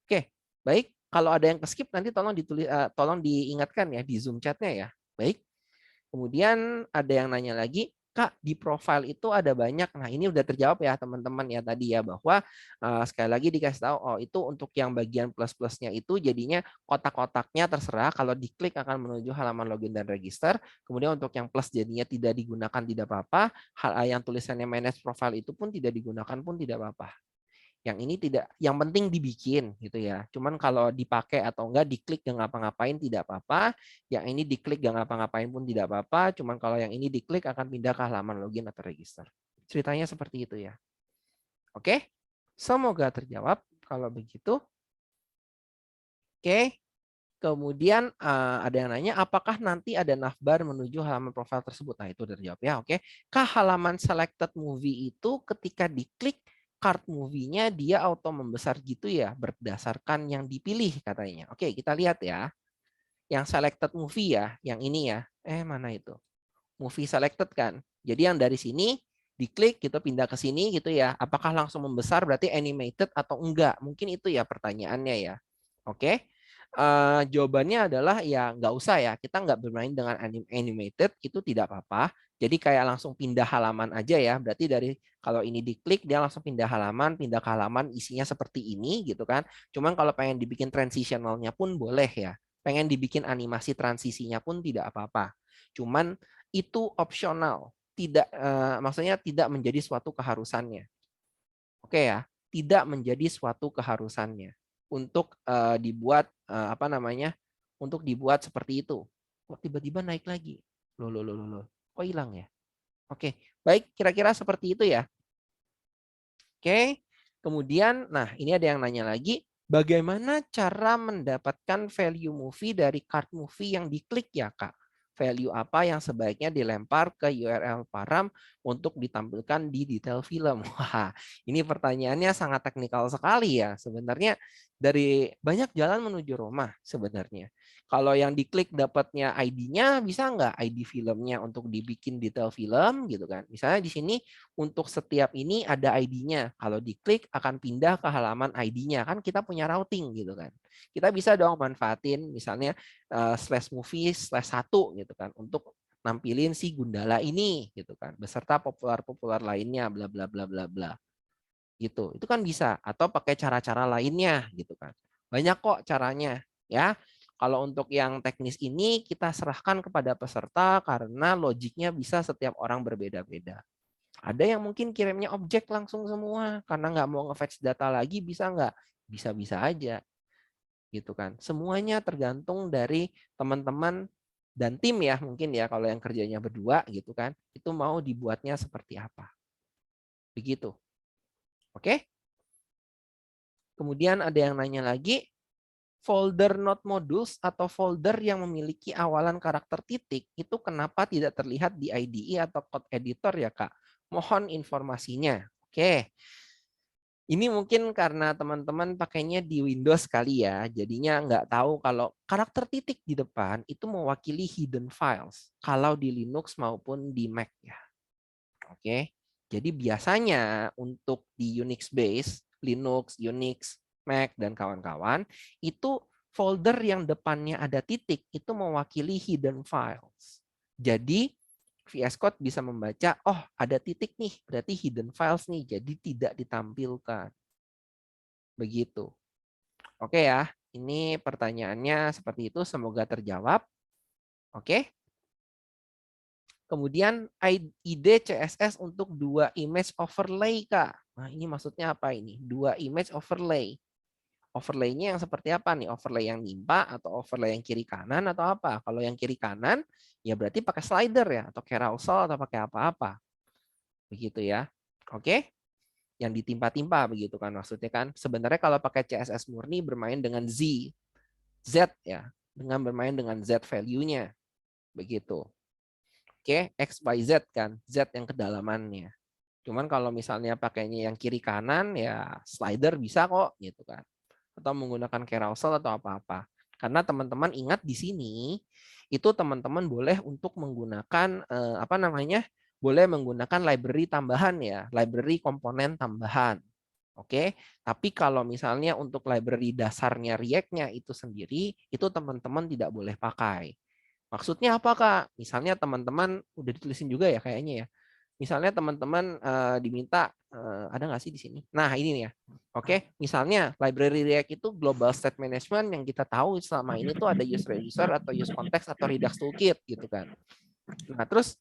Oke, baik. Kalau ada yang ke skip nanti tolong diingatkan ya di Zoom chatnya ya. Baik. Kemudian ada yang nanya lagi, Kak, di profile itu ada banyak. Nah, ini udah terjawab ya teman-teman ya tadi ya, bahwa sekali lagi dikasih tahu, oh itu untuk yang bagian plus-plusnya itu jadinya kotak-kotaknya terserah, kalau diklik akan menuju halaman login dan register. Kemudian untuk yang plus jadinya tidak digunakan tidak apa-apa. Hal yang tulisannya manage profile itu pun tidak digunakan pun tidak apa-apa. Yang ini tidak, yang penting dibikin gitu ya. Cuman kalau dipakai atau enggak, diklik gak ngapa-ngapain tidak apa-apa. Yang ini diklik gak ngapa-ngapain pun tidak apa-apa. Cuman kalau yang ini diklik akan pindah ke halaman login atau register. Ceritanya seperti itu ya. Oke, semoga terjawab. Kalau begitu, oke. Kemudian ada yang nanya, apakah nanti ada navbar menuju halaman profil tersebut? Nah, itu udah terjawab ya. Oke. Kah halaman selected movie itu ketika diklik card movie-nya dia auto membesar gitu ya berdasarkan yang dipilih katanya. Oke, kita lihat ya. Yang selected movie ya, yang ini ya. Mana itu? Movie selected kan. Jadi yang dari sini diklik gitu pindah ke sini gitu ya. Apakah langsung membesar berarti animated atau enggak? Mungkin itu ya pertanyaannya ya. Oke. Jawabannya adalah ya nggak usah ya, kita nggak bermain dengan animated itu tidak apa-apa. Jadi kayak langsung pindah halaman aja ya. Berarti dari kalau ini diklik dia langsung pindah ke halaman isinya seperti ini gitu kan. Cuman kalau pengen dibikin transitionalnya pun boleh ya. Pengen dibikin animasi transisinya pun tidak apa-apa. Cuman itu opsional, tidak maksudnya tidak menjadi suatu keharusannya. Oke ya, tidak menjadi suatu keharusannya untuk dibuat apa namanya? Untuk dibuat seperti itu. Kok tiba-tiba naik lagi? Loh. Kok hilang ya? Oke, baik, kira-kira seperti itu ya. Oke. Kemudian, nah ini ada yang nanya lagi, bagaimana cara mendapatkan value movie dari card movie yang diklik ya, Kak? Value apa yang sebaiknya dilempar ke URL param untuk ditampilkan di detail film? Wah, ini pertanyaannya sangat teknikal sekali ya. Sebenarnya dari banyak jalan menuju Roma sebenarnya. Kalau yang diklik dapatnya ID-nya, bisa nggak ID filmnya untuk dibikin detail film gitu kan? Misalnya di sini untuk setiap ini ada ID-nya. Kalau diklik akan pindah ke halaman ID-nya. Kan kita punya routing gitu kan. Kita bisa dong manfaatin misalnya slash movie slash 1 gitu kan untuk nampilin si Gundala ini gitu kan beserta populer-populer lainnya bla bla bla bla bla. Gitu. Itu kan bisa atau pakai cara-cara lainnya gitu kan. Banyak kok caranya ya. Kalau untuk yang teknis ini kita serahkan kepada peserta karena logiknya bisa setiap orang berbeda-beda. Ada yang mungkin kirimnya objek langsung semua karena nggak mau nge-fetch data lagi, bisa nggak? Bisa-bisa aja gitu kan. Semuanya tergantung dari teman-teman dan tim ya mungkin ya kalau yang kerjanya berdua gitu kan. Itu mau dibuatnya seperti apa. Begitu. Oke? Kemudian ada yang nanya lagi, folder not modules atau folder yang memiliki awalan karakter titik itu kenapa tidak terlihat di IDE atau code editor ya Kak? Mohon informasinya. Oke. Ini mungkin karena teman-teman pakainya di Windows kali ya, jadinya nggak tahu kalau karakter titik di depan itu mewakili hidden files, kalau di Linux maupun di Mac ya. Oke, jadi biasanya untuk di Unix base, Linux, Unix, Mac, dan kawan-kawan, itu folder yang depannya ada titik itu mewakili hidden files. Jadi VS Code bisa membaca, oh ada titik nih, berarti hidden files nih, jadi tidak ditampilkan. Begitu. Oke ya, ini pertanyaannya seperti itu, semoga terjawab. Oke. Kemudian ide CSS untuk 2 image overlay, Kak. Nah, ini maksudnya apa ini? 2 image overlay. Overlay-nya yang seperti apa nih? Overlay yang nimpa atau overlay yang kiri kanan atau apa? Kalau yang kiri kanan, ya berarti pakai slider ya, atau carousel atau pakai apa-apa. Begitu ya. Oke. Yang ditimpa-timpa begitu kan maksudnya kan. Sebenarnya kalau pakai CSS murni bermain dengan Z ya, dengan bermain dengan Z value-nya. Begitu. Oke, X, Y, Z kan, Z yang kedalamannya. Cuman kalau misalnya pakainya yang kiri kanan ya slider bisa kok gitu kan. Atau menggunakan carousel atau apa-apa. Karena teman-teman ingat di sini itu teman-teman boleh untuk menggunakan apa namanya? Boleh menggunakan library tambahan ya, library komponen tambahan. Oke, tapi kalau misalnya untuk library dasarnya React-nya itu sendiri, itu teman-teman tidak boleh pakai. Maksudnya apa, Kak? Misalnya teman-teman udah ditulisin juga ya kayaknya ya. Misalnya teman-teman diminta ada nggak sih di sini? Nah, ini nih ya. Oke, misalnya library React itu global state management yang kita tahu selama ini tuh ada use reducer atau use context atau Redux toolkit gitu kan. Nah, terus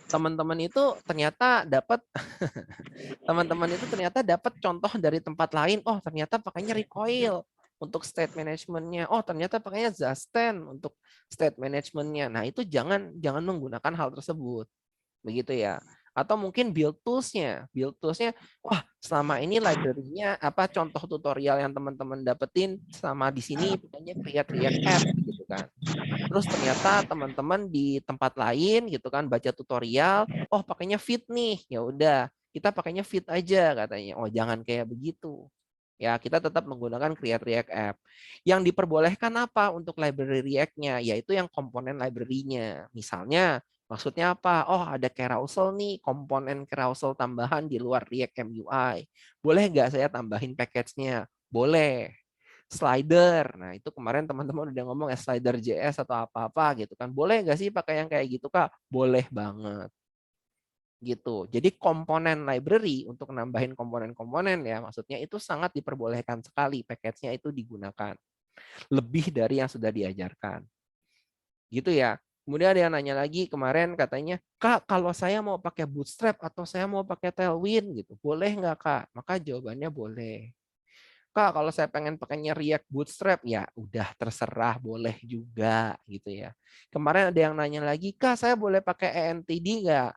teman-teman itu ternyata dapat contoh dari tempat lain. Oh, ternyata pakainya recoil untuk state managementnya. Oh, ternyata pakainya Zasten untuk state managementnya. Nah, itu jangan menggunakan hal tersebut. Begitu ya. Atau mungkin build tools-nya. Wah, selama ini library-nya apa contoh tutorial yang teman-teman dapetin sama di sini pakainya create React app gitu kan. Terus ternyata teman-teman di tempat lain gitu kan baca tutorial, oh pakainya Fit nih. Ya udah, kita pakainya Fit aja katanya. Oh, jangan kayak begitu. Ya, kita tetap menggunakan create React app. Yang diperbolehkan apa untuk library React-nya? Yaitu yang komponen library-nya. Misalnya, maksudnya apa? Oh, ada carousel nih, komponen carousel tambahan di luar React MUI. Boleh nggak saya tambahin package-nya? Boleh. Slider. Nah, itu kemarin teman-teman udah ngomong ya slider JS atau apa-apa gitu kan. Boleh nggak sih pakai yang kayak gitu, Kak? Boleh banget. Gitu. Jadi komponen library untuk nambahin komponen-komponen ya, maksudnya itu sangat diperbolehkan sekali package-nya itu digunakan. Lebih dari yang sudah diajarkan. Gitu ya. Kemudian ada yang nanya lagi kemarin katanya, Kak, kalau saya mau pakai Bootstrap atau saya mau pakai Tailwind gitu, boleh nggak, Kak? Maka jawabannya boleh. Kak, kalau saya pengen pakainya React Bootstrap, ya udah terserah, boleh juga gitu ya. Kemarin ada yang nanya lagi, Kak, saya boleh pakai ENTD nggak?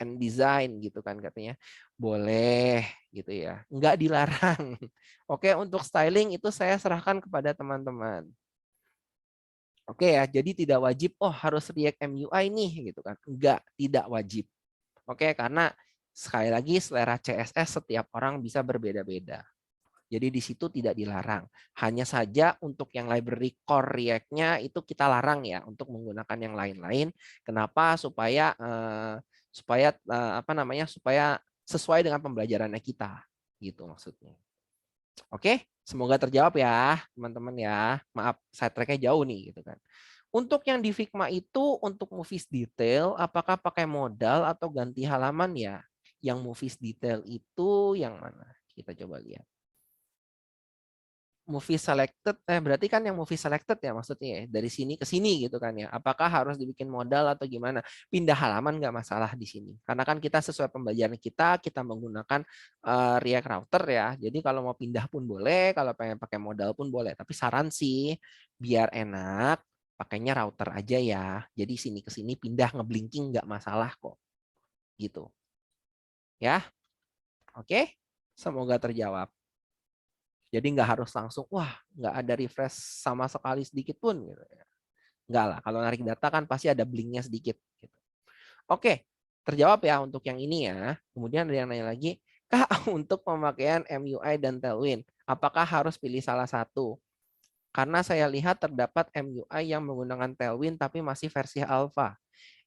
Design gitu kan katanya. Boleh gitu ya. Nggak dilarang. Oke, untuk styling itu saya serahkan kepada teman-teman. Oke ya, jadi tidak wajib, oh harus React MUI nih gitu kan. Enggak, tidak wajib. Oke, karena sekali lagi selera CSS setiap orang bisa berbeda-beda. Jadi di situ tidak dilarang. Hanya saja untuk yang library core React-nya itu kita larang ya untuk menggunakan yang lain-lain. Kenapa? Supaya sesuai dengan pembelajarannya kita. Gitu maksudnya. Oke, semoga terjawab ya, teman-teman ya. Maaf, saya track-nya jauh nih gitu kan. Untuk yang di Figma itu untuk movies detail, apakah pakai modal atau ganti halaman ya? Yang movies detail itu yang mana? Kita coba lihat. Movie selected, berarti kan yang movie selected ya maksudnya ya, dari sini ke sini gitu kan ya. Apakah harus dibikin modal atau gimana? Pindah halaman nggak masalah di sini. Karena kan kita sesuai pembelajaran kita menggunakan React Router ya. Jadi kalau mau pindah pun boleh, kalau pengen pakai modal pun boleh. Tapi saran sih, biar enak, pakainya router aja ya. Jadi sini ke sini pindah ngeblinking nggak masalah kok. Gitu. Ya, oke. Semoga terjawab. Jadi nggak harus langsung, wah nggak ada refresh sama sekali sedikit pun. Gitu. Nggak lah, kalau narik data kan pasti ada blinknya sedikit. Gitu. Oke, terjawab ya untuk yang ini ya. Kemudian ada yang nanya lagi, Kak, untuk pemakaian MUI dan Tailwind, apakah harus pilih salah satu? Karena saya lihat terdapat MUI yang menggunakan Tailwind tapi masih versi alpha.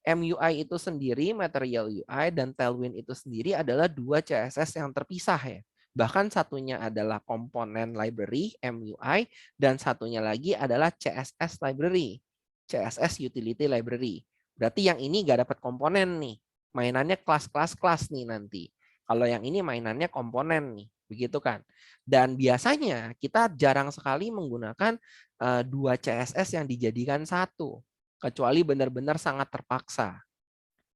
MUI itu sendiri, Material UI, dan Tailwind itu sendiri adalah dua CSS yang terpisah ya. Bahkan satunya adalah komponen library, MUI, dan satunya lagi adalah CSS library, CSS utility library. Berarti yang ini nggak dapat komponen nih. Mainannya kelas nih nanti. Kalau yang ini mainannya komponen nih. Begitu kan. Dan biasanya kita jarang sekali menggunakan dua CSS yang dijadikan satu. Kecuali benar-benar sangat terpaksa.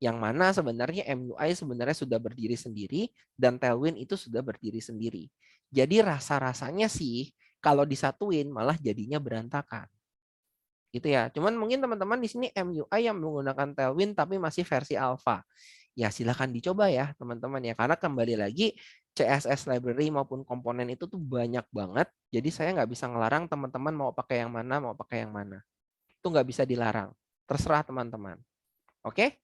Yang mana sebenarnya MUI sebenarnya sudah berdiri sendiri dan Tailwind itu sudah berdiri sendiri. Jadi rasa-rasanya sih kalau disatuin malah jadinya berantakan. Gitu ya. Cuman mungkin teman-teman di sini MUI yang menggunakan Tailwind tapi masih versi alpha. Ya silakan dicoba ya teman-teman ya. Karena kembali lagi CSS library maupun komponen itu tuh banyak banget. Jadi saya nggak bisa ngelarang teman-teman mau pakai yang mana, mau pakai yang mana. Itu nggak bisa dilarang. Terserah teman-teman. Oke?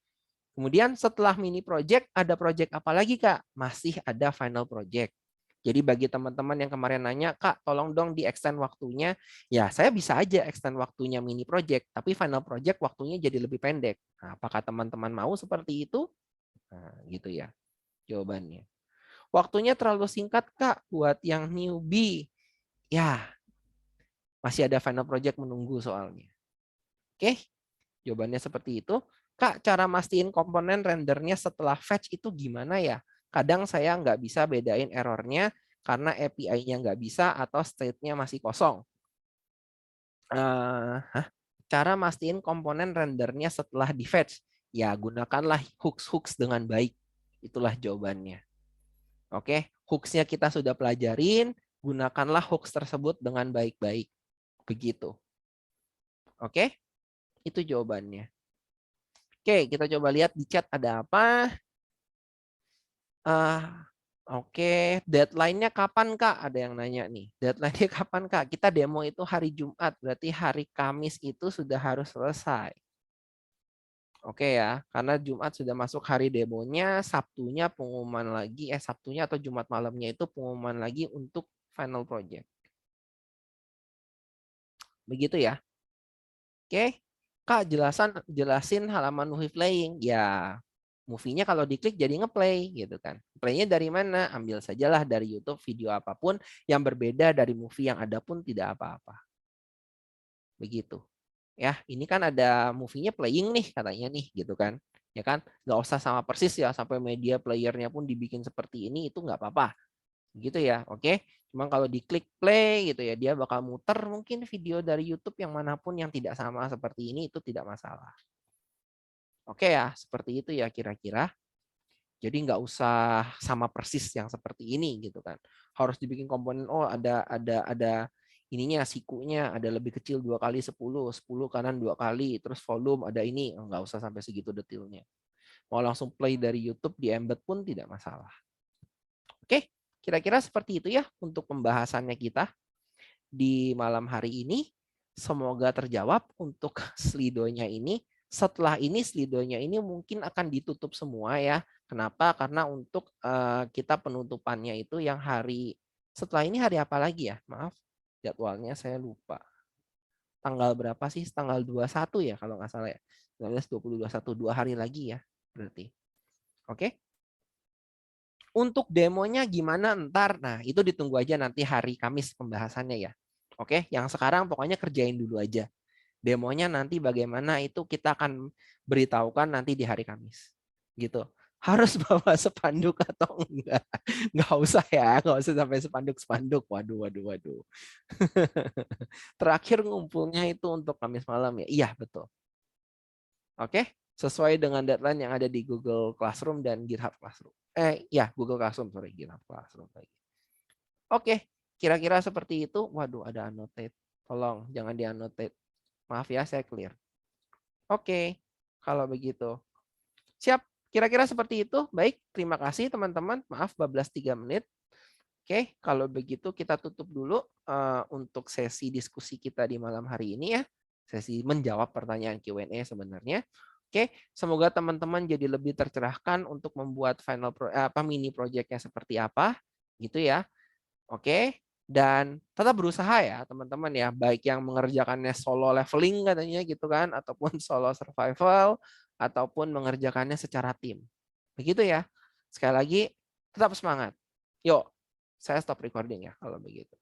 Kemudian setelah mini project, ada project apa lagi, Kak? Masih ada final project. Jadi bagi teman-teman yang kemarin nanya, Kak, tolong dong di-extend waktunya. Ya, saya bisa aja extend waktunya mini project, tapi final project waktunya jadi lebih pendek. Nah, apakah teman-teman mau seperti itu? Nah, gitu ya jawabannya. Waktunya terlalu singkat, Kak, buat yang newbie. Ya, masih ada final project menunggu soalnya. Oke, jawabannya seperti itu. Kak, cara mastiin komponen rendernya setelah fetch itu gimana ya? Kadang saya nggak bisa bedain errornya karena API-nya nggak bisa atau state-nya masih kosong. Cara mastiin komponen rendernya setelah di fetch. Ya, gunakanlah hooks dengan baik. Itulah jawabannya. Oke, hooks-nya kita sudah pelajarin, gunakanlah hooks tersebut dengan baik-baik. Begitu. Oke, itu jawabannya. Oke, kita coba lihat di chat ada apa. Oke, deadline-nya kapan Kak? Ada yang nanya nih. Deadline-nya kapan Kak? Kita demo itu hari Jumat, berarti hari Kamis itu sudah harus selesai. Oke ya, karena Jumat sudah masuk hari demonya, Sabtunya pengumuman lagi, Sabtunya atau Jumat malamnya itu pengumuman lagi untuk final project. Begitu ya. Oke, Kak jelasin halaman movie playing. Ya, movie-nya kalau diklik jadi ngeplay gitu kan. Play-nya dari mana? Ambil sajalah dari YouTube video apapun yang berbeda dari movie yang ada pun tidak apa-apa. Begitu. Ya, ini kan ada movie-nya playing nih katanya nih gitu kan. Ya kan? Nggak usah sama persis ya sampai media playernya pun dibikin seperti ini itu nggak apa-apa. Gitu ya. Oke. Cuma kalau diklik play gitu ya dia bakal muter mungkin video dari YouTube yang manapun yang tidak sama seperti ini itu tidak masalah. Oke ya, seperti itu ya kira-kira. Jadi nggak usah sama persis yang seperti ini gitu kan. Harus dibikin komponen ada ininya sikunya ada lebih kecil 2 kali 10 kanan 2 kali terus volume ada ini nggak usah sampai segitu detailnya. Mau langsung play dari YouTube di embed pun tidak masalah. Oke, kira-kira seperti itu ya untuk pembahasannya kita di malam hari ini. Semoga terjawab untuk slidonya ini. Setelah ini slidonya ini mungkin akan ditutup semua ya. Kenapa? Karena untuk kita penutupannya itu yang hari setelah ini hari apa lagi ya? Maaf, jadwalnya saya lupa. Tanggal berapa sih? Tanggal 21 ya kalau nggak salah ya. 19, 20, 21, 2 hari lagi ya berarti. Oke. Untuk demonya gimana ntar? Nah, itu ditunggu aja nanti hari Kamis pembahasannya ya. Oke, yang sekarang pokoknya kerjain dulu aja. Demonya nanti bagaimana itu kita akan beritahukan nanti di hari Kamis. Gitu. Harus bawa spanduk atau enggak? Enggak usah ya, enggak usah sampai spanduk-spanduk. Waduh, waduh, waduh. Terakhir ngumpulnya itu untuk Kamis malam ya. Iya, betul. Oke, sesuai dengan deadline yang ada di Google Classroom dan GitHub Classroom. Ya, Google Classroom, sorry, GitHub Classroom lagi. Oke, kira-kira seperti itu. Waduh, ada annotate. Tolong jangan di-annotate. Maaf ya, saya clear. Oke, kalau begitu. Siap, kira-kira seperti itu. Baik, terima kasih teman-teman. Maaf, 3 menit. Oke, kalau begitu kita tutup dulu untuk sesi diskusi kita di malam hari ini ya. Sesi menjawab pertanyaan Q&A sebenarnya. Oke, semoga teman-teman jadi lebih tercerahkan untuk membuat mini projectnya seperti apa, gitu ya. Oke, dan tetap berusaha ya teman-teman ya, baik yang mengerjakannya solo leveling katanya gitu kan, ataupun solo survival, ataupun mengerjakannya secara tim. Begitu ya. Sekali lagi, tetap semangat. Yuk, saya stop recording ya kalau begitu.